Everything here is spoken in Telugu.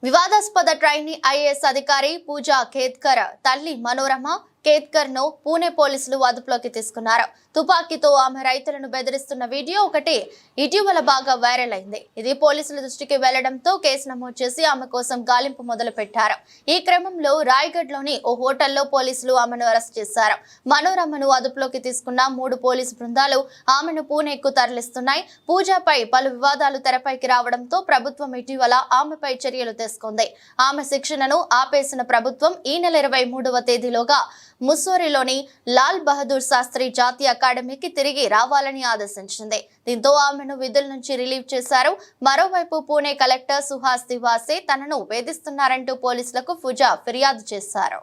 వివాదాస్పద ట్రైనీ ఐఏఎస్ అధికారి పూజా ఖేత్కర్ తల్లి మనోరమ కేత్కర్ ను పూణే పోలీసులు అదుపులోకి తీసుకున్నారు. తుపాకీతో ఆమె రైతులను బెదిరిస్తున్న వీడియో ఒకటి ఇటీవల బాగా వైరల్ అయింది. ఇది పోలీసుల దృష్టికి వెళ్లడంతో కేసు నమోదు చేసి ఆమె కోసం గాలింపు మొదలు పెట్టారు. ఈ క్రమంలో రాయ్గఢ్ లోని ఓ హోటల్లో పోలీసులు ఆమెను అరెస్ట్ చేశారు. మనోరమను అదుపులోకి తీసుకున్న 3 పోలీసు బృందాలు ఆమెను పూణేకు తరలిస్తున్నాయి. పూజాపై పలు వివాదాలు తెరపైకి రావడంతో ప్రభుత్వం ఇటీవల ఆమెపై చర్యలు తీసుకుంది. ఆమె శిక్షణను ఆపేసిన ప్రభుత్వం ఈ నెల 23వ తేదీలోగా ముస్సోరిలోని లాల్ బహదూర్ శాస్త్రి జాతీయ అకాడమీకి తిరిగి రావాలని ఆదేశించింది. దీంతో ఆమెను విధుల నుంచి రిలీవ్ చేశారు. మరోవైపు పూణే కలెక్టర్ సుహాస్ తివాసే తనను వేధిస్తున్నారంటూ పోలీసులకు పూజా ఫిర్యాదు చేశారు.